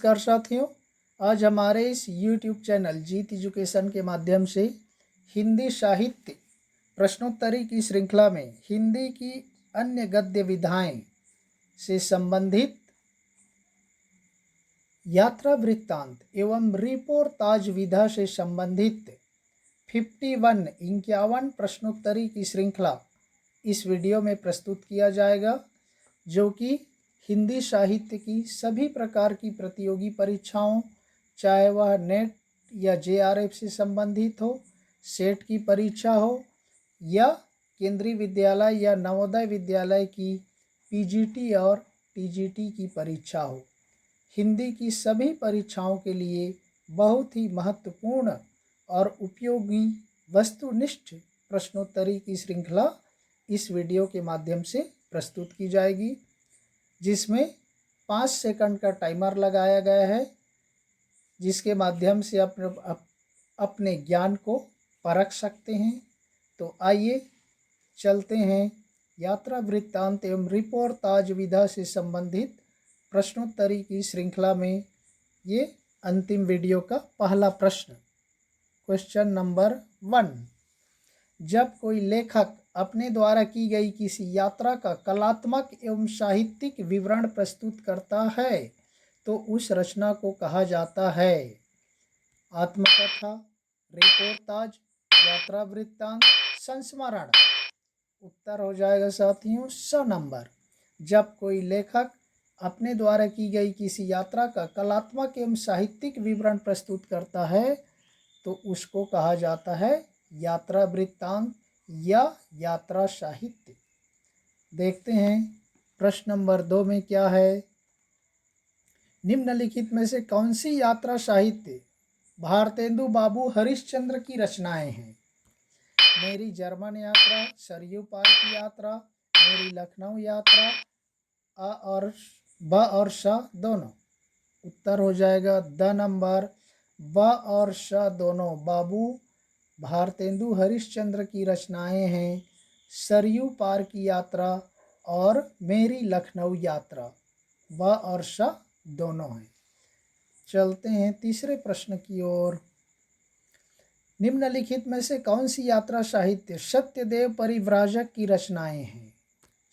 नमस्कार साथियों, आज हमारे इस YouTube चैनल जीत एजुकेशन के माध्यम से हिंदी साहित्य प्रश्नोत्तरी की श्रृंखला में हिंदी की अन्य गद्य विधाएं से संबंधित यात्रा वृत्तांत एवं रिपोर्ताज विधा से संबंधित 51 प्रश्नोत्तरी की श्रृंखला इस वीडियो में प्रस्तुत किया जाएगा, जो कि हिंदी साहित्य की सभी प्रकार की प्रतियोगी परीक्षाओं, चाहे वह नेट या JRF से संबंधित हो, सेट की परीक्षा हो या केंद्रीय विद्यालय या नवोदय विद्यालय की PGT और TGT की परीक्षा हो, हिंदी की सभी परीक्षाओं के लिए बहुत ही महत्वपूर्ण और उपयोगी वस्तुनिष्ठ प्रश्नोत्तरी की श्रृंखला इस वीडियो के माध्यम से प्रस्तुत की जाएगी, जिसमें 5 सेकंड का टाइमर लगाया गया है, जिसके माध्यम से अपने ज्ञान को परख सकते हैं। तो आइए चलते हैं यात्रा वृत्तांत एवं रिपोर्ताज विधा से संबंधित प्रश्नोत्तरी की श्रृंखला में ये अंतिम वीडियो का पहला प्रश्न, क्वेश्चन नंबर 1। जब कोई लेखक अपने द्वारा की गई किसी यात्रा का कलात्मक एवं साहित्यिक विवरण प्रस्तुत करता है तो उस रचना को कहा जाता है आत्मकथा, रिपोर्ताज, यात्रा वृत्तांत, संस्मरण। उत्तर हो जाएगा साथियों स नंबर। जब कोई लेखक अपने द्वारा की गई किसी यात्रा का कलात्मक एवं साहित्यिक विवरण प्रस्तुत करता है तो उसको कहा जाता है यात्रा वृत्तांत या यात्रा साहित्य। देखते हैं प्रश्न नंबर 2 में क्या है। निम्नलिखित में से कौन सी यात्रा साहित्य भारतेंदु बाबू हरिश्चंद्र की रचनाएं हैं? मेरी जर्मन यात्रा, सरयू पार की यात्रा, मेरी लखनऊ यात्रा, ब और श दोनों। उत्तर हो जाएगा द नंबर, ब और श दोनों बाबू भारतेंदु हरिश्चंद्र की रचनाएं हैं सरयू पार की यात्रा और मेरी लखनऊ यात्रा। ब और श दोनों हैं। चलते हैं तीसरे प्रश्न की ओर। निम्नलिखित में से कौन सी यात्रा साहित्य सत्यदेव परिव्राजक की रचनाएं हैं?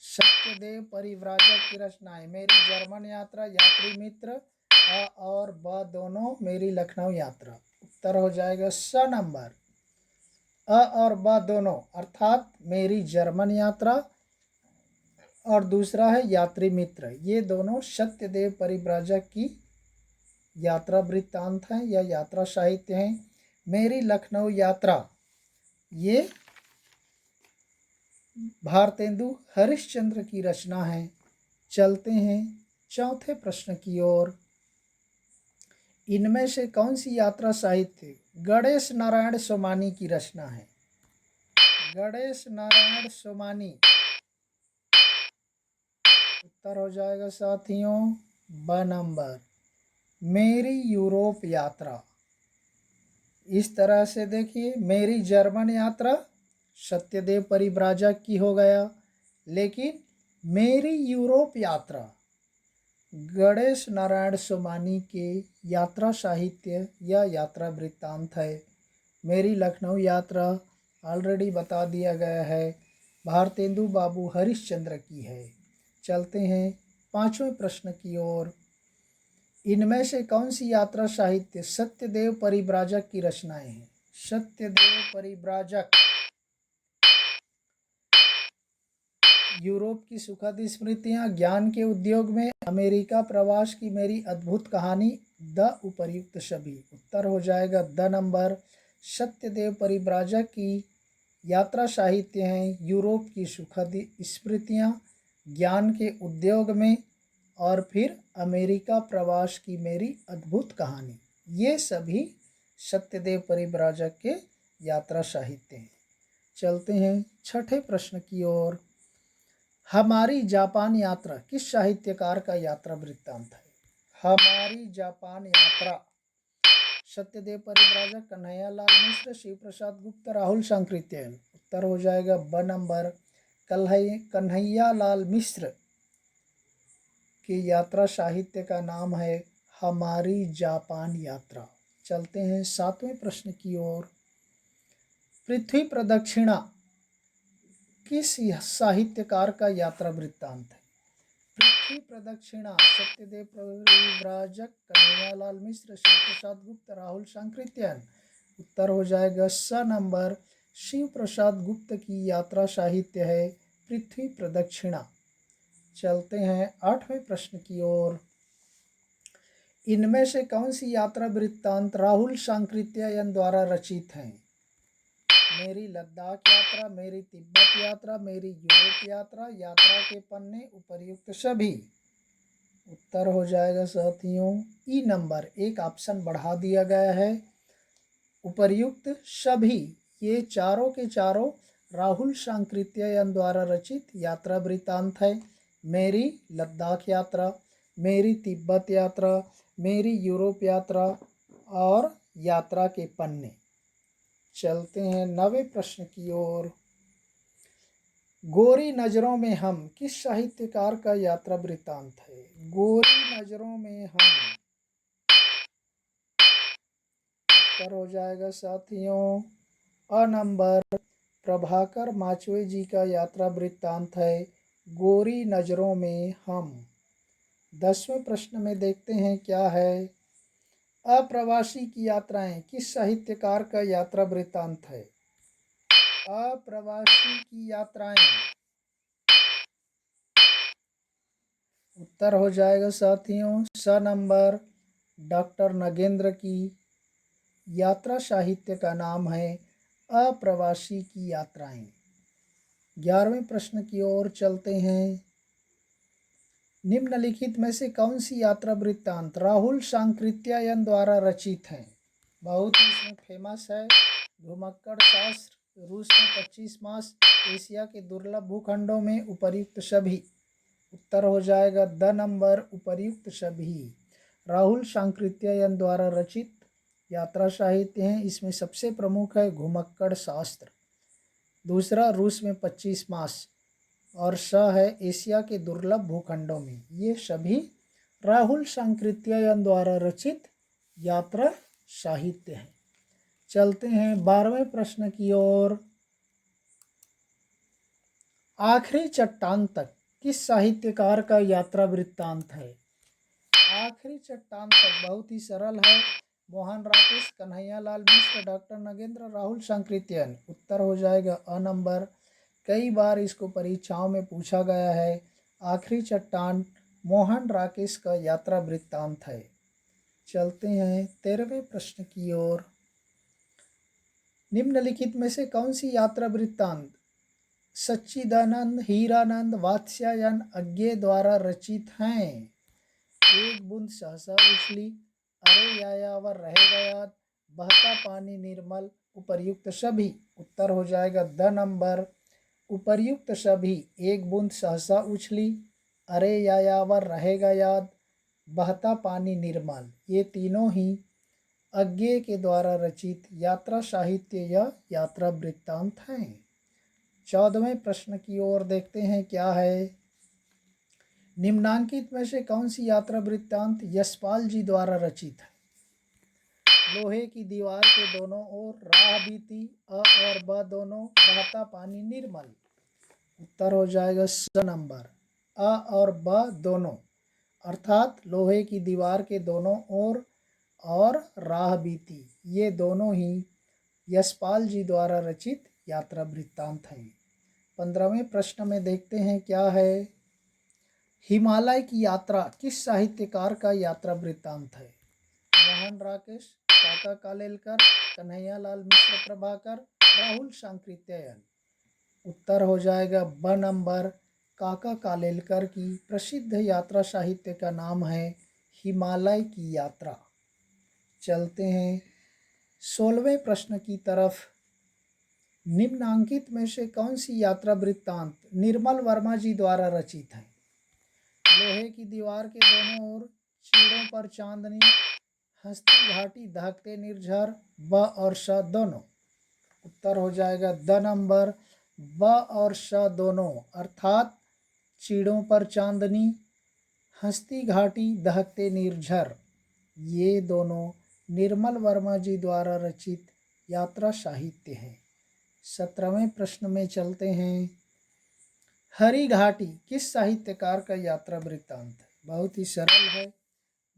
सत्यदेव परिव्राजक की रचनाएं मेरी जर्मन यात्रा, यात्री मित्र, अ और ब दोनों, मेरी लखनऊ यात्रा। उत्तर हो जाएगा स नंबर, अ और ब दोनों, अर्थात मेरी जर्मन यात्रा और दूसरा है यात्री मित्र। ये दोनों सत्यदेव परिव्राजक की यात्रा वृत्तांत हैं या यात्रा साहित्य हैं। मेरी लखनऊ यात्रा ये भारतेंदु हरिश्चंद्र की रचना है। चलते हैं चौथे प्रश्न की ओर। इनमें से कौन सी यात्रा साहित्य गणेश नारायण सोमानी की रचना है? गणेश नारायण सोमानी। उत्तर हो जाएगा साथियों ब नंबर, मेरी यूरोप यात्रा। इस तरह से देखिए, मेरी जर्मन यात्रा सत्यदेव परिव्राजक की हो गया, लेकिन मेरी यूरोप यात्रा गणेश नारायण सोमानी के यात्रा साहित्य या यात्रा वृत्तांत है। मेरी लखनऊ यात्रा ऑलरेडी बता दिया गया है, भारतेंदु बाबू हरिश्चंद्र की है। चलते हैं पांचवें प्रश्न की ओर। इनमें से कौन सी यात्रा साहित्य सत्यदेव परिव्राजक की रचनाएं हैं? सत्यदेव परिव्राजक यूरोप की सुखद स्मृतियां, ज्ञान के उद्योग में, अमेरिका प्रवास की मेरी अद्भुत कहानी, द उपर्युक्त सभी। उत्तर हो जाएगा द नंबर, सत्यदेव परिव्राजक की यात्रा साहित्य हैं यूरोप की सुखद स्मृतियां, ज्ञान के उद्योग में और फिर अमेरिका प्रवास की मेरी अद्भुत कहानी। ये सभी सत्यदेव परिव्राजक के यात्रा साहित्य हैं। चलते हैं छठे प्रश्न की ओर। हमारी जापान यात्रा किस साहित्यकार का यात्रा वृत्तांत है? हमारी जापान यात्रा सत्यदेव परिव्राजक, कन्हैया लाल मिश्र, शिव प्रसाद गुप्ता, राहुल सांकृत्यायन। उत्तर हो जाएगा ब नंबर, कन्हैया लाल मिश्र की यात्रा साहित्य का नाम है हमारी जापान यात्रा। चलते हैं 7वें प्रश्न की ओर। पृथ्वी प्रदक्षिणा किस साहित्यकार का यात्रा वृत्तांत है? पृथ्वी प्रदक्षिणा सत्यदेव परिव्राजक, कन्हैयालाल मिश्र, शिव प्रसाद गुप्त, राहुल सांकृत्यायन। उत्तर हो जाएगा स नंबर, शिव प्रसाद गुप्त की यात्रा साहित्य है पृथ्वी प्रदक्षिणा। चलते हैं 8वें प्रश्न की ओर। इनमें से कौन सी यात्रा वृत्तांत राहुल सांकृत्यायन द्वारा रचित हैं? मेरी लद्दाख यात्रा, मेरी तिब्बत यात्रा, मेरी यूरोप यात्रा, यात्रा के पन्ने, उपर्युक्त सभी। उत्तर हो जाएगा साथियों ई नंबर, एक ऑप्शन बढ़ा दिया गया है, उपर्युक्त सभी। ये चारों के चारों राहुल सांकृत्यायन द्वारा रचित यात्रा वृत्तांत है। मेरी लद्दाख यात्रा, मेरी तिब्बत यात्रा, मेरी यूरोप यात्रा और यात्रा के पन्ने। चलते हैं 9वें प्रश्न की ओर। गोरी नजरों में हम किस साहित्यकार का यात्रा वृत्तांत है? गोरी नजरों में हम। उत्तर हो जाएगा साथियों अ नंबर, प्रभाकर माचवे जी का यात्रा वृत्तांत है गोरी नजरों में हम। 10वें प्रश्न में देखते हैं क्या है। अप्रवासी की यात्राएं किस साहित्यकार का यात्रा वृत्तांत है? अप्रवासी की यात्राएं। उत्तर हो जाएगा साथियों स नंबर, डॉक्टर नगेंद्र की यात्रा साहित्य का नाम है अप्रवासी की यात्राएं। 11वें प्रश्न की ओर चलते हैं। निम्नलिखित में से कौन सी यात्रा वृत्तांत राहुल सांकृत्यायन द्वारा रचित है? बहुत ही इसमें फेमस है। घुमक्कड़ शास्त्र, रूस में 25 मास, एशिया के दुर्लभ भूखंडों में उपर्युक्त सभी। उत्तर हो जाएगा द नंबर, उपर्युक्त सभी राहुल सांकृत्यायन द्वारा रचित यात्रा साहित्य हैं। इसमें सबसे प्रमुख है घुमक्कड़ शास्त्र, दूसरा रूस में 25 मास और स है एशिया के दुर्लभ भूखंडों में। ये सभी राहुल सांकृत्यायन द्वारा रचित यात्रा साहित्य हैं। चलते हैं 12वें प्रश्न की ओर। आखिरी चट्टान तक किस साहित्यकार का यात्रा वृत्तांत है? आखिरी चट्टान तक बहुत ही सरल है, मोहन राकेश, कन्हैयालाल मिश्र, डॉक्टर नगेंद्र, राहुल सांकृत्यायन। उत्तर हो जाएगा अ नंबर, कई बार इसको परीक्षाओं में पूछा गया है। आखिरी चट्टान मोहन राकेश का यात्रा वृत्तांत है। चलते हैं 13वें प्रश्न की ओर। निम्नलिखित में से कौन सी यात्रा वृत्तांत सच्चिदानंद, हीरानंद, वात्स्यायन अज्ञे द्वारा रचित हैं? एक बूंद सहसा उछली, अरे यायावर रहेगा याद, बहता पानी निर्मल, उपर्युक्त सभी। उत्तर हो जाएगा द नंबर, उपर्युक्त सभी। एक बूंद सहसा उछली, अरे यायावर रहेगा याद, बहता पानी निर्मल, ये तीनों ही अज्ञे के द्वारा रचित यात्रा साहित्य या यात्रा वृत्तांत हैं। 14वें प्रश्न की ओर देखते हैं क्या है। निम्नांकित में से कौन सी यात्रा वृत्तांत यशपाल जी द्वारा रचित है? लोहे की दीवार के दोनों ओर, राह बीती, अ और ब दोनों, बहता पानी निर्मल। उत्तर हो जाएगा स नंबर, अ और ब दोनों, अर्थात लोहे की दीवार के दोनों ओर और राह बीती, ये दोनों ही यशपाल जी द्वारा रचित यात्रा वृत्तांत हैं। 15वें प्रश्न में देखते हैं क्या है। हिमालय की यात्रा किस साहित्यकार का यात्रा वृत्तांत है? मोहन राकेश, काका कालेलकर, कन्हैयालाल मिश्र प्रभाकर, राहुल सांकृत्यायन। उत्तर हो जाएगा ब नंबर, काका कालेलकर की प्रसिद्ध यात्रा साहित्य का नाम है हिमालय की यात्रा। चलते हैं 16वें प्रश्न की तरफ। निम्नांकित में से कौन सी यात्रा वृत्तांत निर्मल वर्मा जी द्वारा रचित है? लोहे की दीवार के दोनों ओर, चीड़ों पर चांदनी, हंसती घाटी, दहकते निर्झर, ब और श दोनों। उत्तर हो जाएगा द नंबर, ब और श दोनों, अर्थात चीड़ों पर चांदनी, हंसती घाटी, दहकते निर्झर, ये दोनों निर्मल वर्मा जी द्वारा रचित यात्रा साहित्य है। 17वें प्रश्न में चलते हैं। हरी घाटी किस साहित्यकार का यात्रा वृत्तांत है? बहुत ही सरल है।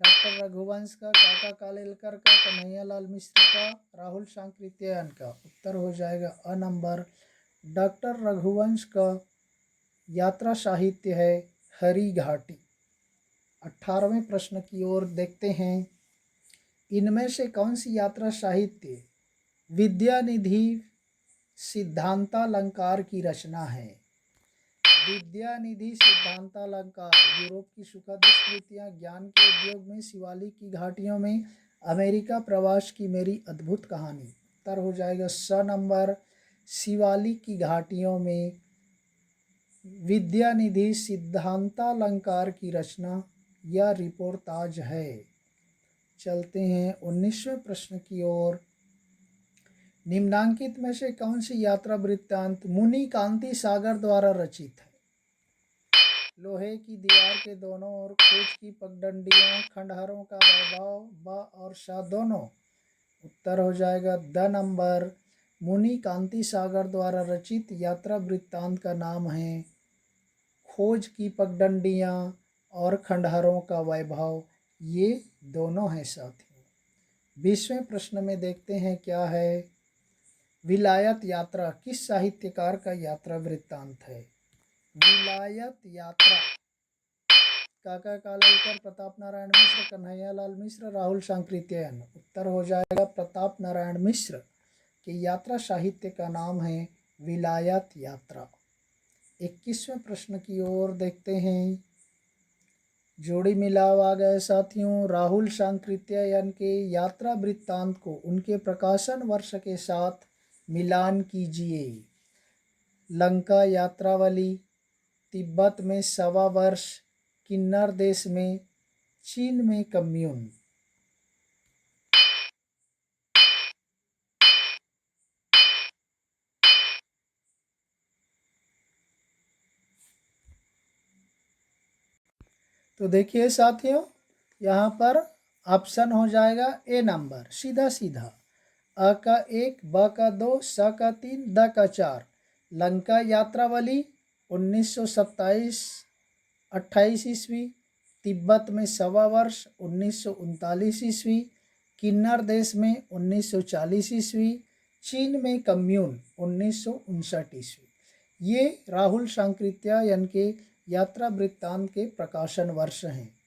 डॉक्टर रघुवंश का, काका कालेलकर का, कन्हैयालाल मिश्र का, राहुल सांकृत्यायन का। उत्तर हो जाएगा अ नंबर। डॉक्टर रघुवंश का यात्रा साहित्य है हरी घाटी। 18वें प्रश्न की ओर देखते हैं। इनमें से कौन सी यात्रा साहित्य विद्यानिधि सिद्धांतालंकार की रचना है? विद्यानिधि सिद्धांतालंकार यूरोप की सुखद स्मृतियाँ, ज्ञान के उद्योग में, शिवालिक की घाटियों में, अमेरिका प्रवास की मेरी अद्भुत कहानी। उत्तर हो जाएगा स नंबर। शिवालिक की घाटियों में विद्यानिधि सिद्धांतालंकार की रचना या रिपोर्टाज है। चलते हैं 19वें प्रश्न की ओर। निम्नांकित में से कौन सी यात्रा वृत्तांत मुनि कांति सागर द्वारा रचित है? लोहे की दीवार के दोनों ओर, खोज की पगडंडियां, खंडहरों का वैभव, ब और श दोनों। उत्तर हो जाएगा द नंबर। मुनि कांति सागर द्वारा रचित यात्रा वृत्तांत का नाम है खोज की पगडंडियां और खंडहरों का वैभव। ये दोनों हैं साथियों। 20वें प्रश्न में देखते हैं क्या है। विलायत यात्रा किस साहित्यकार का यात्रा वृत्तांत है? विलायत यात्रा काका कालेलकर, प्रताप नारायण मिश्र, कन्हैयालाल मिश्र, राहुल सांकृत्यायन। उत्तर हो जाएगा प्रताप नारायण मिश्र की यात्रा साहित्य का नाम है विलायत यात्रा। 21वें प्रश्न की ओर देखते हैं। जोड़ी मिलाव आ गए साथियों। राहुल सांकृत्यायन के यात्रा वृत्तांत को उनके प्रकाशन वर्ष के साथ मिलान कीजिए। लंका यात्रावली, तिब्बत में 1.25 वर्ष, किन्नर देश में, चीन में कम्यून। तो देखिए साथियों, यहाँ पर ऑप्शन हो जाएगा ए नंबर, सीधा सीधा। अ का 1, ब का 2, स का 3, द का 4। लंका यात्रावली 1927-28 ईस्वी, तिब्बत में 1.25 वर्ष 1939 ईस्वी, किन्नर देश में 1940 ईस्वी, चीन में कम्यून 1959 ईस्वी। ये राहुल सांकृत्यायन के यात्रा वृत्तांत के प्रकाशन वर्ष हैं।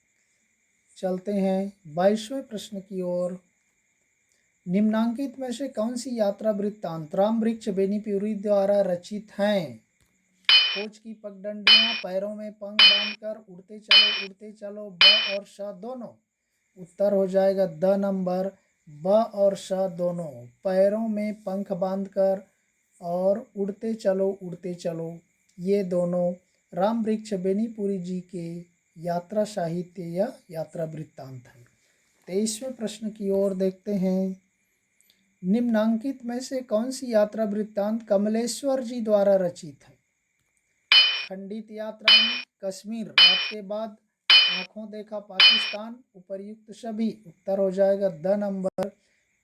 चलते हैं 22वें प्रश्न की ओर। निम्नांकित में से कौन सी यात्रा वृत्तांत राम वृक्ष बेनीपुरी द्वारा रचित हैं? खोज की पगडंडियां, पैरों में पंख बांधकर, उड़ते चलो, ब और श दोनों। उत्तर हो जाएगा द नंबर। ब और श दोनों, पैरों में पंख बांधकर और उड़ते चलो, ये दोनों राम वृक्ष बेनीपुरी जी के यात्रा साहित्य या यात्रा वृत्तांत है। 23वें प्रश्न की ओर देखते हैं। निम्नांकित में से कौन सी यात्रा वृत्तांत कमलेश्वर जी द्वारा रचित है? खंडित यात्राएं, कश्मीर, रात के बाद, आंखों देखा पाकिस्तान, उपर्युक्त सभी। उत्तर हो जाएगा द नंबर।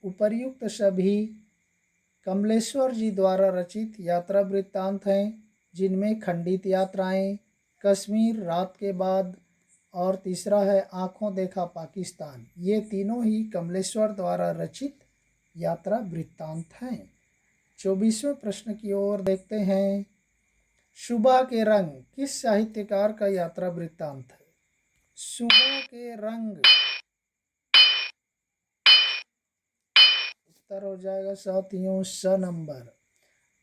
उपर्युक्त सभी कमलेश्वर जी द्वारा रचित यात्रा वृत्तांत हैं, जिनमें खंडित यात्राएं, कश्मीर, रात के बाद और तीसरा है आंखों देखा पाकिस्तान। ये तीनों ही कमलेश्वर द्वारा रचित यात्रा वृत्तांत हैं। 24वें प्रश्न की ओर देखते हैं। सुबह के रंग किस साहित्यकार का यात्रा वृत्तांत है? सुबह के रंग, उत्तर हो जाएगा साथियों स नंबर।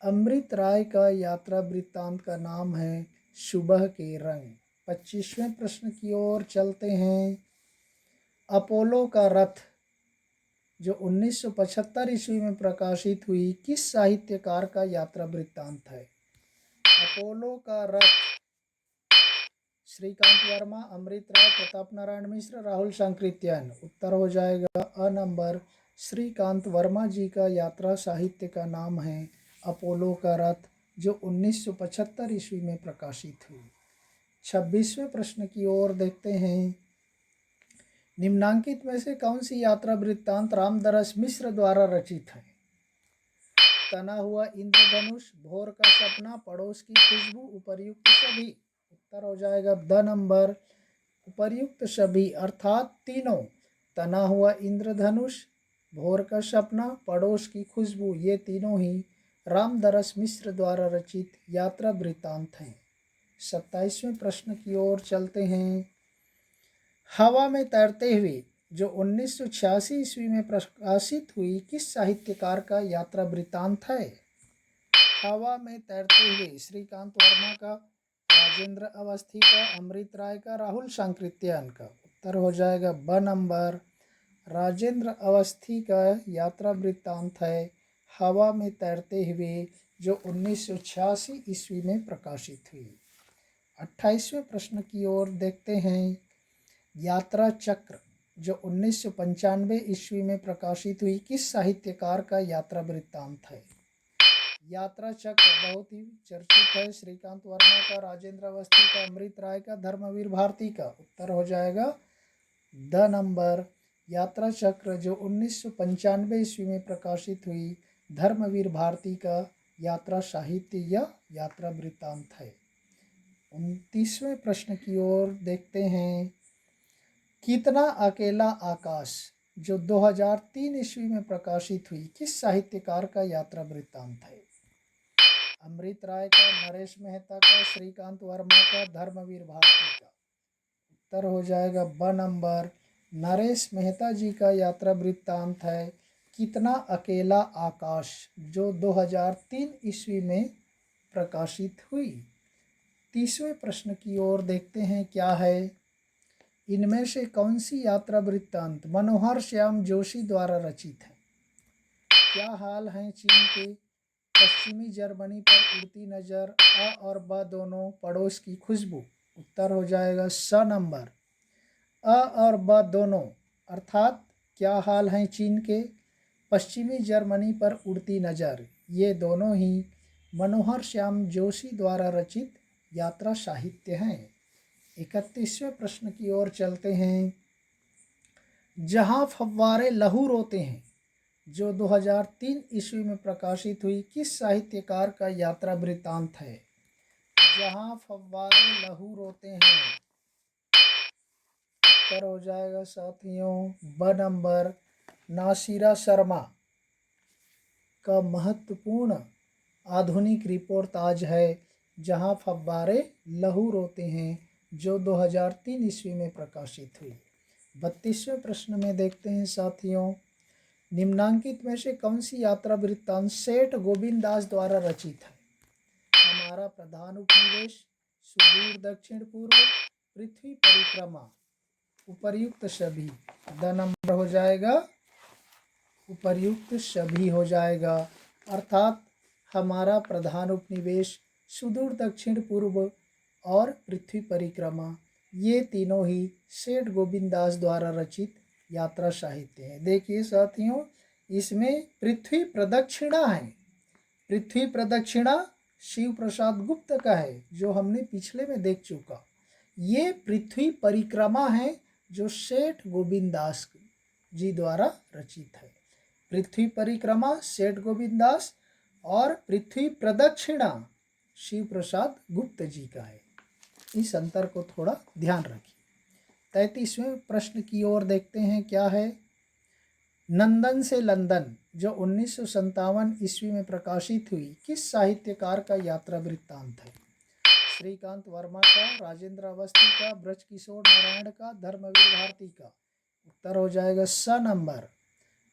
अमृत राय का यात्रा वृत्तांत का नाम है सुबह के रंग। 25वें प्रश्न की ओर चलते हैं। अपोलो का रथ जो 1975 ईस्वी में प्रकाशित हुई, किस साहित्यकार का यात्रा वृत्तांत है? अपोलो का रथ श्रीकांत वर्मा, अमृत राय, प्रताप नारायण मिश्र, राहुल सांकृत्यायन। उत्तर हो जाएगा अ नंबर। श्रीकांत वर्मा जी का यात्रा साहित्य का नाम है अपोलो का रथ, जो 1975 ईस्वी में प्रकाशित हुई। 26वें प्रश्न की ओर देखते हैं। निम्नांकित में से कौन सी यात्रा वृत्तांत रामदरस मिश्र द्वारा रचित है? तना हुआ इंद्रधनुष, भोर का सपना, पड़ोस की खुशबू, उपर्युक्त सभी। उत्तर हो जाएगा द नंबर उपर्युक्त सभी अर्थात तीनों। तना हुआ इंद्रधनुष, भोर का सपना, पड़ोस की खुशबू, ये तीनों ही रामदरस मिश्र द्वारा रचित यात्रा वृत्तांत हैं। 27वें प्रश्न की ओर चलते हैं। हवा में तैरते हुए जो 1986 ईस्वी में प्रकाशित हुई किस साहित्यकार का यात्रा वृत्तांत है? हवा में तैरते हुए श्रीकांत वर्मा का, राजेंद्र अवस्थी का, अमृत राय का, राहुल सांकृत्यायन का। उत्तर हो जाएगा ब नंबर राजेंद्र अवस्थी का यात्रा वृत्तांत है हवा में तैरते हुए, जो 1986 ईस्वी में प्रकाशित हुई। 28वें प्रश्न की ओर देखते हैं। यात्रा चक्र जो 1995 ईस्वी में प्रकाशित हुई किस साहित्यकार का यात्रा वृत्तांत है? यात्रा चक्र बहुत ही चर्चित है, श्रीकांत वर्मा का, राजेंद्र अवस्थी का, अमृत राय का, धर्मवीर भारती का। उत्तर हो जाएगा द नंबर यात्रा चक्र जो 1995 ईस्वी में प्रकाशित हुई धर्मवीर भारती का यात्रा साहित्य या यात्रा वृत्तांत है। 29वें प्रश्न की ओर देखते हैं। कितना अकेला आकाश जो 2003 ईस्वी में प्रकाशित हुई किस साहित्यकार का यात्रा वृत्तांत है? अमृत राय का, नरेश मेहता का, श्रीकांत वर्मा का, धर्मवीर भारती का। उत्तर हो जाएगा ब नंबर नरेश मेहता जी का यात्रा वृत्तांत है कितना अकेला आकाश, जो 2003 ईस्वी में प्रकाशित हुई। 30वें प्रश्न की ओर देखते हैं क्या है। इनमें से कौन सी यात्रा वृत्तांत मनोहर श्याम जोशी द्वारा रचित है? क्या हाल है चीन के, पश्चिमी जर्मनी पर उड़ती नज़र, अ और ब दोनों, पड़ोस की खुशबू। उत्तर हो जाएगा स नंबर अ और ब दोनों अर्थात क्या हाल है चीन के, पश्चिमी जर्मनी पर उड़ती नज़र, ये दोनों ही मनोहर श्याम जोशी द्वारा रचित यात्रा साहित्य हैं। 31वें प्रश्न की ओर चलते हैं। जहाँ फव्वारे लहू रोते हैं जो 2003 ईस्वी में प्रकाशित हुई किस साहित्यकार का यात्रा वृत्तांत है? जहाँ फव्वारे लहू रोते हैं। उत्तर हो जाएगा साथियों ब नंबर नासिरा शर्मा का महत्वपूर्ण आधुनिक रिपोर्टाज है जहाँ फव्वारे लहू रोते हैं, जो 2003 ईस्वी में प्रकाशित हुई। 32वें प्रश्न में देखते हैं साथियों। निम्नांकित में से कौन सी यात्रा वृत्तांत सेठ गोविंद दास द्वारा रचित है? हमारा प्रधान उपनिवेश, सुदूर दक्षिण पूर्व, पृथ्वी परिक्रमा, उपर्युक्त सभी। द नंबर हो जाएगा उपर्युक्त सभी हो जाएगा अर्थात हमारा प्रधान उपनिवेश, सुदूर दक्षिण पूर्व और पृथ्वी परिक्रमा, ये तीनों ही सेठ गोविंद दास द्वारा रचित यात्रा साहित्य है। देखिए साथियों, इसमें पृथ्वी प्रदक्षिणा है। पृथ्वी प्रदक्षिणा शिव प्रसाद गुप्त का है, जो हमने पिछले में देख चुका। ये पृथ्वी परिक्रमा है जो सेठ गोविंद दास जी द्वारा रचित है। पृथ्वी परिक्रमा सेठ गोविंद दास और पृथ्वी प्रदक्षिणा शिव प्रसाद गुप्त जी का है। इस अंतर को थोड़ा ध्यान रखिए। 33वें प्रश्न की ओर देखते हैं क्या है। नंदन से लंदन जो 1957 ईस्वी में प्रकाशित हुई किस साहित्यकार का यात्रा वृत्तांत है? श्रीकांत वर्मा का, राजेंद्र अवस्थी का, ब्रजकिशोर नारायण का, धर्मवीर भारती का। उत्तर हो जाएगा स नंबर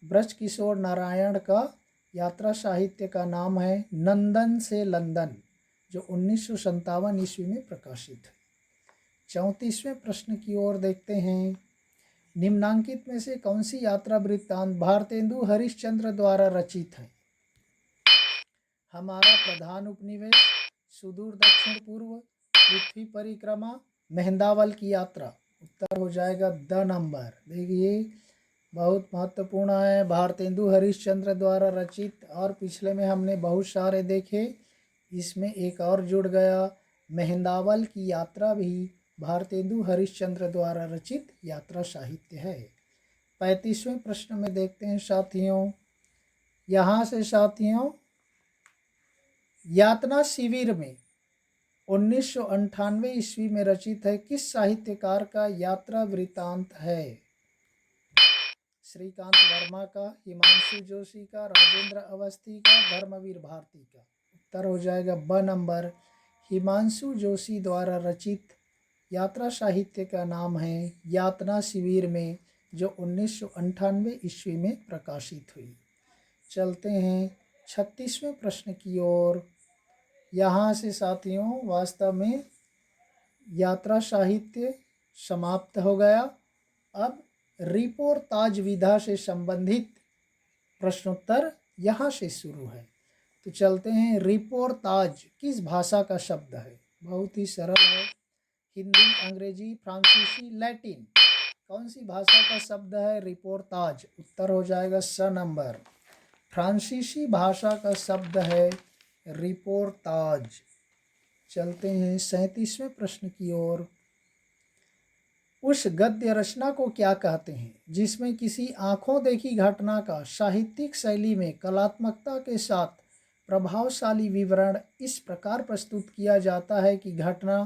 ब्रजकिशोर नारायण का यात्रा साहित्य का नाम है नंदन से लंदन, जो 1957 ईस्वी में प्रकाशित है। 34वें प्रश्न की ओर देखते हैं। निम्नांकित में से कौन सी यात्रा वृत्तांत भारतेंदु हरिश्चंद्र द्वारा रचित है? हमारा प्रधान उपनिवेश, सुदूर दक्षिण पूर्व, पृथ्वी परिक्रमा, मेहंदावल की यात्रा। उत्तर हो जाएगा द नंबर। देखिए बहुत महत्वपूर्ण है, भारतेंदु हरिश्चंद्र द्वारा रचित, और पिछले में हमने बहुत सारे देखे, इसमें एक और जुड़ गया, मेहंदावल की यात्रा भी भारतेंदु हरिश्चंद्र द्वारा रचित यात्रा साहित्य है। 35वें प्रश्न में देखते हैं साथियों, यहाँ से साथियों, यातना शिविर में 1998 ईस्वी में रचित है किस साहित्यकार का यात्रा वृत्तांत है? श्रीकांत वर्मा का, हिमांशु जोशी का, राजेंद्र अवस्थी का, धर्मवीर भारती का। उत्तर हो जाएगा ब नंबर, हिमांशु जोशी द्वारा रचित यात्रा साहित्य का नाम है यातना शिविर में, जो 1998 ईस्वी में प्रकाशित हुई। चलते हैं 36वें प्रश्न की ओर। यहाँ से साथियों वास्तव में यात्रा साहित्य समाप्त हो गया। अब रिपोर्ताज विधा से संबंधित प्रश्नोत्तर यहाँ से शुरू है। तो चलते हैं, रिपोर्ताज किस भाषा का शब्द है? बहुत ही सरल है, हिंदी, अंग्रेजी, फ्रांसीसी, लैटिन। कौन सी भाषा का शब्द है रिपोर्ताज? उत्तर हो जाएगा स नंबर, फ्रांसीसी भाषा का शब्द है रिपोर्ताज। चलते हैं 37वें प्रश्न की ओर। उस गद्य रचना को क्या कहते हैं जिसमें किसी आंखों देखी घटना का साहित्यिक शैली में कलात्मकता के साथ प्रभावशाली विवरण इस प्रकार प्रस्तुत किया जाता है कि घटना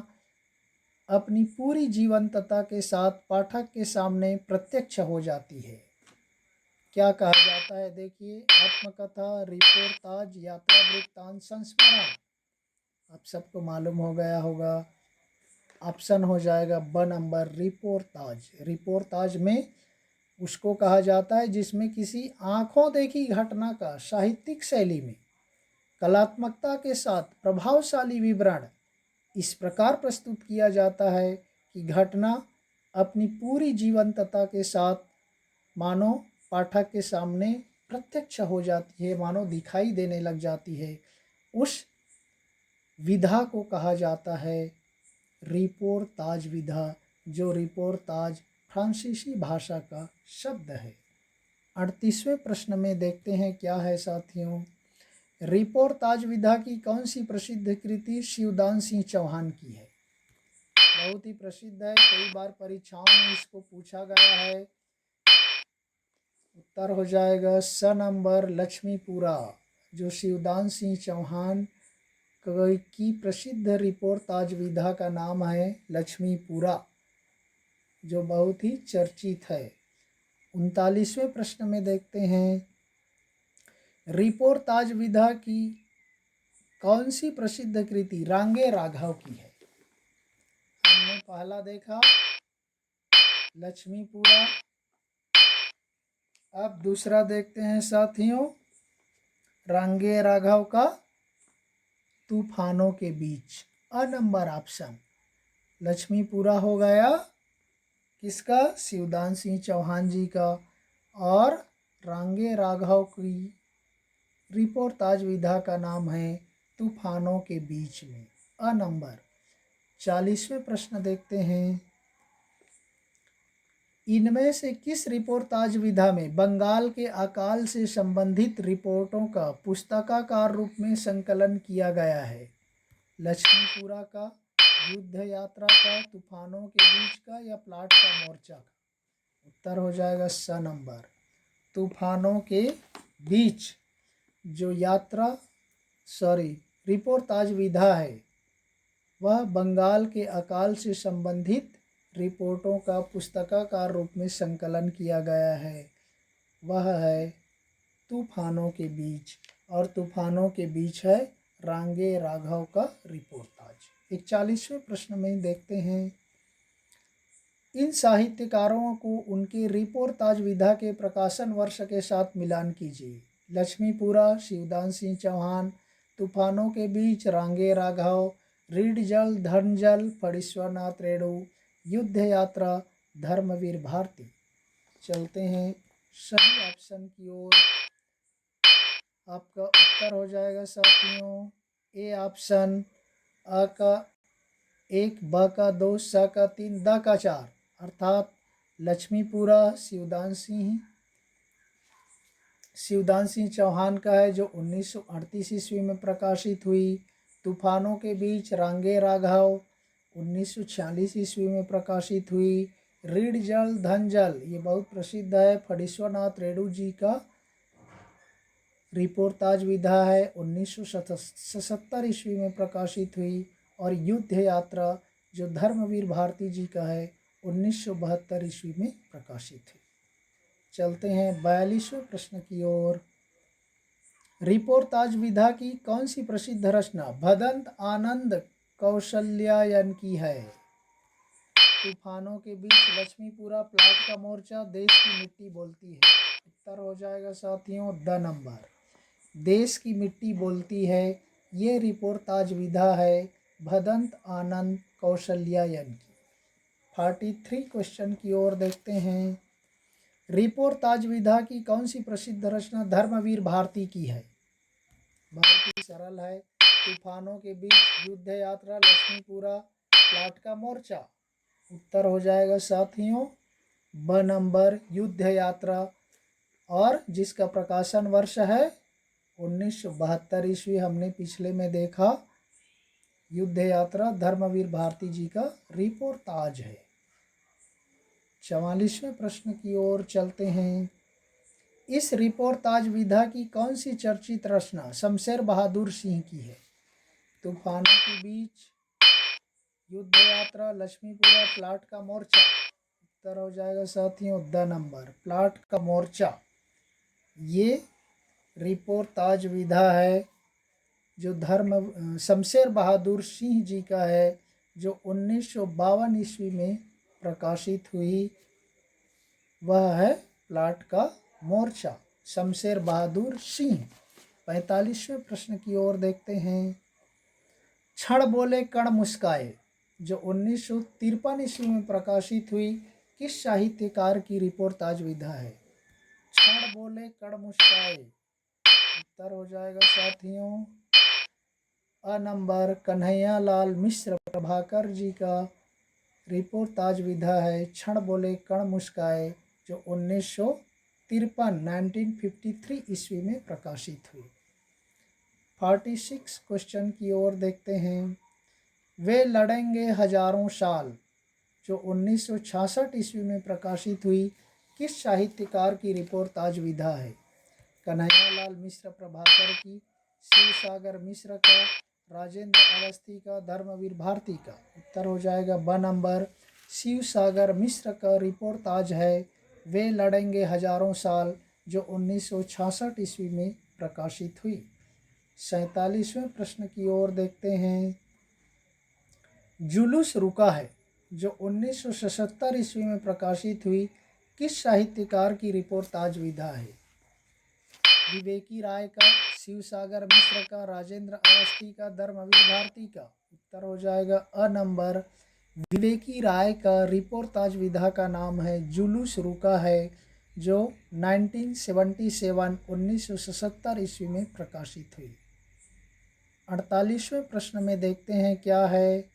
अपनी पूरी जीवंतता के साथ पाठक के सामने प्रत्यक्ष हो जाती है? क्या कहा जाता है? देखिए, आत्मकथा, रिपोर्ताज, यात्रा वृत्तांत, संस्मरण। आप सबको मालूम हो गया होगा। ऑप्शन हो जाएगा ब नंबर, रिपोर्ताज। रिपोर्ताज में उसको कहा जाता है जिसमें किसी आंखों देखी घटना का साहित्यिक शैली में कलात्मकता के साथ प्रभावशाली विवरण इस प्रकार प्रस्तुत किया जाता है कि घटना अपनी पूरी जीवंतता के साथ मानो पाठक के सामने प्रत्यक्ष हो जाती है, मानो दिखाई देने लग जाती है। उस विधा को कहा जाता है रिपोर्ताज विधा, जो रिपोर्ताज फ्रांसीसी भाषा का शब्द है। 38वें प्रश्न में देखते हैं क्या है साथियों, रिपोर्ताज विधा की कौन सी प्रसिद्ध कृति शिवदान सिंह चौहान की है? बहुत ही प्रसिद्ध है, कई बार परीक्षाओं में इसको पूछा गया है। उत्तर हो जाएगा स नंबर, लक्ष्मीपुरा। जो शिवदान सिंह चौहान की प्रसिद्ध रिपोर्ताज विधा का नाम है लक्ष्मीपुरा, जो बहुत ही चर्चित है। 39वें प्रश्न में देखते हैं, रिपोर्ताज विधा की कौन सी प्रसिद्ध कृति रांगे राघव की है? हमने पहला देखा लक्ष्मीपुरा, अब दूसरा देखते हैं साथियों, रांगे राघव का तूफानों के बीच। अ नंबर ऑप्शन, लक्ष्मीपुरा हो गया किसका? शिवदान सिंह चौहान जी का। और रांगे राघव की रिपोर्ताज विधा का नाम है तूफानों के बीच में। A number. 40वें प्रश्न देखते हैं, इनमें से किस रिपोर्ताज विधा में बंगाल के अकाल से संबंधित रिपोर्टों का पुस्तकाकार रूप में संकलन किया गया है? लक्ष्मीपुरा का, युद्ध यात्रा का, तूफानों के बीच का, या प्लाट का मोर्चा का? उत्तर हो जाएगा स नंबर, तूफानों के बीच। जो रिपोर्ताज विधा है वह बंगाल के अकाल से संबंधित रिपोर्टों का पुस्तकाकार रूप में संकलन किया गया है, वह है तूफानों के बीच। और तूफानों के बीच है रांगे राघव का रिपोर्ताज। 41वें प्रश्न में देखते हैं, इन साहित्यकारों को उनके रिपोर्ताज विधा के प्रकाशन वर्ष के साथ मिलान कीजिए। लक्ष्मीपुरा शिवदान सिंह चौहान, तूफानों के बीच रांगे राघव, रीड जल धन जल फणीश्वरनाथ रेणु, युद्ध यात्रा धर्मवीर भारती। चलते हैं सही ऑप्शन की ओर। आपका उत्तर हो जाएगा साथियों ए ऑप्शन, अ का 1, ब का 2, स का 3, द का 4, अर्थात लक्ष्मीपुरा शिवदान सिंह चौहान का है, जो 1938 ईस्वी में प्रकाशित हुई। तूफानों के बीच रांगे राघव 1946 ईस्वी में प्रकाशित हुई। ऋण जल धन जल, ये बहुत प्रसिद्ध है, फणीश्वरनाथ रेणु जी का रिपोर्ताज विधा है, 1977 ईस्वी में प्रकाशित हुई। और युद्ध यात्रा जो धर्मवीर भारती जी का है, 1972 ईस्वी में प्रकाशित हुई। चलते हैं 42वें प्रश्न की ओर। रिपोर्ताज विधा की कौन सी प्रसिद्ध रचना भदंत आनंद कौशल्यायन की है? तूफानों के बीच, लक्ष्मीपुरा, प्लाट का मोर्चा, देश की मिट्टी बोलती है। उत्तर हो जाएगा साथियों द नंबर, देश की मिट्टी बोलती है। ये रिपोर्ताज विधा है भदंत आनंद कौशल्यायन की। 43 क्वेश्चन की ओर देखते हैं। रिपोर्ताज विधा की कौन सी प्रसिद्ध रचना धर्मवीर भारती की है? बहुत ही सरल है, तूफानों के बीच, युद्ध यात्रा, लक्ष्मीपुरा, प्लाट का मोर्चा। उत्तर हो जाएगा साथियों ब नंबर, युद्ध यात्रा, और जिसका प्रकाशन वर्ष है 1972 ईस्वी। हमने पिछले में देखा, युद्ध यात्रा धर्मवीर भारती जी का रिपोर्ताज है। 44वें प्रश्न की ओर चलते हैं। इस रिपोर्ताज विधा की कौन सी चर्चित रचना शमशेर बहादुर सिंह की है? तूफानों के बीच, युद्ध यात्रा, लक्ष्मीपुरा, प्लाट का मोर्चा। उत्तर हो जाएगा साथियों द नंबर, प्लाट का मोर्चा। ये रिपोर्ताज विधा है जो शमशेर बहादुर सिंह जी का है, जो 1952 ईस्वी में प्रकाशित हुई। वह है प्लाट का मोर्चा, शमशेर बहादुर सिंह। 45वें प्रश्न की ओर देखते हैं। क्षण बोले कण मुस्काए, जो 1953 ईस्वी में प्रकाशित हुई, किस साहित्यकार की रिपोर्ताज विधा है? क्षण बोले कण मुस्काए। उत्तर हो जाएगा साथियों अ नंबर, कन्हैया लाल मिश्र प्रभाकर जी का रिपोर्ताज विधा है क्षण बोले कण मुस्काए, जो 1953 ईस्वी में प्रकाशित हुई। 46 क्वेश्चन की ओर देखते हैं। वे लड़ेंगे हजारों साल, जो 1966 ईस्वी में प्रकाशित हुई, किस साहित्यकार की रिपोर्ताज विधा है? कन्हैया लाल मिश्र प्रभाकर की, शिव सागर मिश्र का, राजेंद्र अवस्थी का, धर्मवीर भारती का। उत्तर हो जाएगा ब नंबर, शिव सागर मिश्र का रिपोर्ताज है वे लड़ेंगे हजारों साल, जो 1966 ईस्वी में प्रकाशित हुई। 47वें प्रश्न की ओर देखते हैं। जुलूस रुका है, जो 1977 ईस्वी में प्रकाशित हुई, किस साहित्यकार की रिपोर्ताज विधा है? विवेकी राय का, शिव सागर मिश्र का, राजेंद्र अवस्थी का, धर्मवीर भारती का। उत्तर हो जाएगा अ नंबर, विवेकी राय का रिपोर्ताज विधा का नाम है जुलूस रुका है, जो 1977 ईस्वी में प्रकाशित हुई। 48वें प्रश्न में देखते हैं क्या है।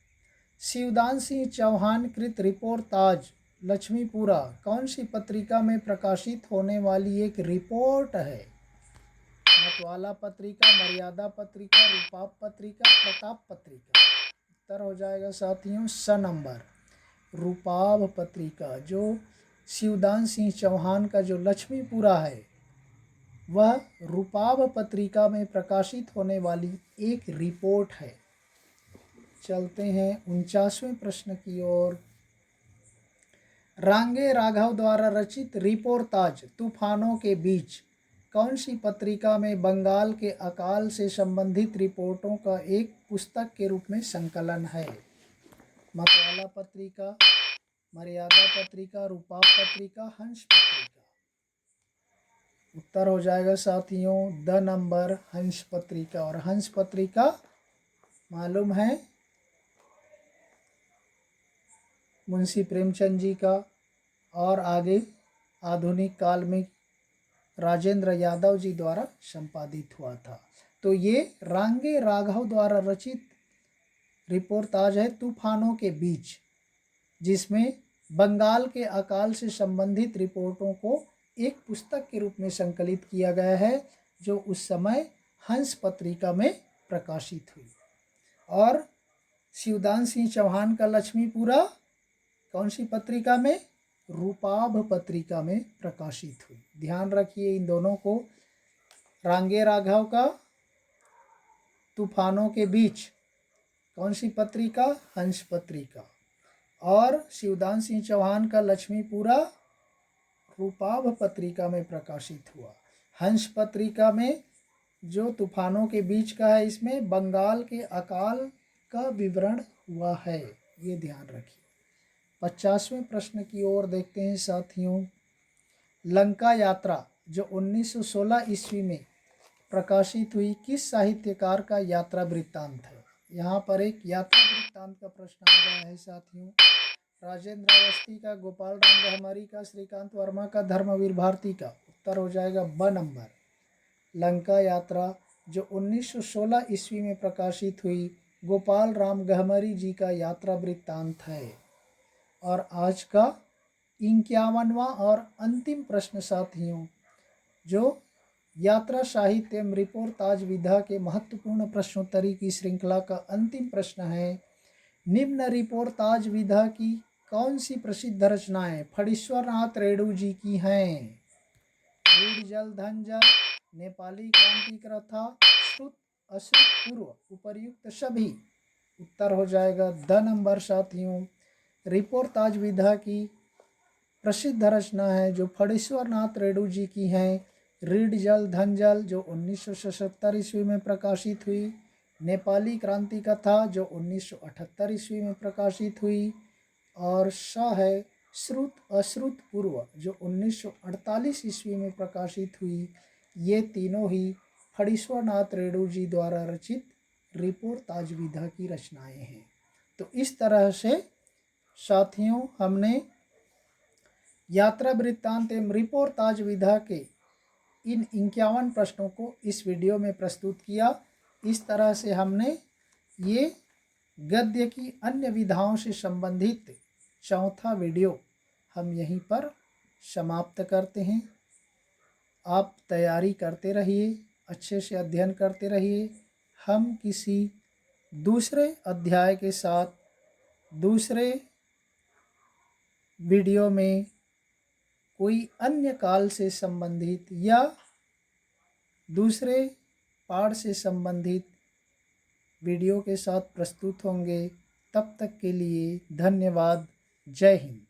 शिवदान सिंह चौहान कृत रिपोर्ताज लक्ष्मीपुरा कौन सी पत्रिका में प्रकाशित होने वाली एक रिपोर्ट है? मतवाला पत्रिका, मर्यादा पत्रिका, रूपाप पत्रिका, प्रताप पत्रिका। उत्तर हो जाएगा साथियों स नंबर, रूपाभ पत्रिका। जो शिवदान सिंह चौहान का जो लक्ष्मीपुरा है, वह रूपाभ पत्रिका में प्रकाशित होने वाली एक रिपोर्ट है। चलते हैं 49वें प्रश्न की ओर। रांगे राघव द्वारा रचित रिपोर्ताज तूफानों के बीच कौन सी पत्रिका में बंगाल के अकाल से संबंधित रिपोर्टों का एक पुस्तक के रूप में संकलन है? मतवाला पत्रिका, मर्यादा पत्रिका, रूपाप पत्रिका, हंस पत्रिका। उत्तर हो जाएगा साथियों द नंबर, हंस पत्रिका। और हंस पत्रिका मालूम है मुंशी प्रेमचंद जी का, और आगे आधुनिक काल में राजेंद्र यादव जी द्वारा संपादित हुआ था। तो ये रांगे राघव द्वारा रचित रिपोर्ताज है तूफानों के बीच, जिसमें बंगाल के अकाल से संबंधित रिपोर्टों को एक पुस्तक के रूप में संकलित किया गया है, जो उस समय हंस पत्रिका में प्रकाशित हुई। और शिवदान सिंह चौहान का लक्ष्मीपुरा कौन सी पत्रिका में? रूपाभ पत्रिका में प्रकाशित हुई। ध्यान रखिए इन दोनों को। रांगे राघव का तूफानों के बीच कौन सी पत्रिका? हंस पत्रिका। और शिवदान सिंह चौहान का लक्ष्मीपुरा रूपाभ पत्रिका में प्रकाशित हुआ। हंस पत्रिका में जो तूफानों के बीच का है, इसमें बंगाल के अकाल का विवरण हुआ है, ये ध्यान रखिए। 50वें प्रश्न की ओर देखते हैं साथियों। लंका यात्रा जो 1916 ईस्वी में प्रकाशित हुई, किस साहित्यकार का यात्रा वृत्तांत है? यहाँ पर एक यात्रा वृत्तांत का प्रश्न आ गया है साथियों। राजेंद्र अवस्थी का, गोपाल राम गहमरी का, श्रीकांत वर्मा का, धर्मवीर भारती का। उत्तर हो जाएगा ब नंबर। लंका यात्रा जो 1916 ईस्वी में प्रकाशित हुई, गोपाल राम गहमरी जी का यात्रा वृत्तांत है। और आज का 51वां और अंतिम प्रश्न साथियों, जो यात्रा साहित्य एवं रिपोर्टाज विधा के महत्वपूर्ण प्रश्नोत्तरी की श्रृंखला का अंतिम प्रश्न है। निम्न रिपोर्टाज विधा की कौन सी प्रसिद्ध रचनाएं फणीश्वर नाथ रेणु जी की हैं? ऋण जल धन जल, नेपाली क्रांति कथा, श्रुत अश्रुत पूर्व, उपर्युक्त सभी। उत्तर हो जाएगा द नंबर साथियों। रिपोर्टाज विधा की प्रसिद्ध रचना है जो फणीश्वर नाथ रेणु जी की हैं, ऋण जल धन जल जो 1977 ईस्वी में प्रकाशित हुई, नेपाली क्रांति कथा जो 1978 ईस्वी में प्रकाशित हुई, और है श्रुत अश्रुत पूर्व जो 1948 ईस्वी में प्रकाशित हुई। ये तीनों ही फणीश्वर नाथ रेणु जी द्वारा रचित रिपोर्टाज विधा की रचनाएं हैं। तो इस तरह से साथियों हमने यात्रा वृत्तांत एवं रिपोर्टाज विधा के इन 51 प्रश्नों को इस वीडियो में प्रस्तुत किया। इस तरह से हमने ये गद्य की अन्य विधाओं से संबंधित चौथा वीडियो हम यहीं पर समाप्त करते हैं। आप तैयारी करते रहिए, अच्छे से अध्ययन करते रहिए। हम किसी दूसरे अध्याय के साथ दूसरे वीडियो में कोई अन्य काल से संबंधित या दूसरे पाठ से संबंधित वीडियो के साथ प्रस्तुत होंगे। तब तक के लिए धन्यवाद। जय हिंद।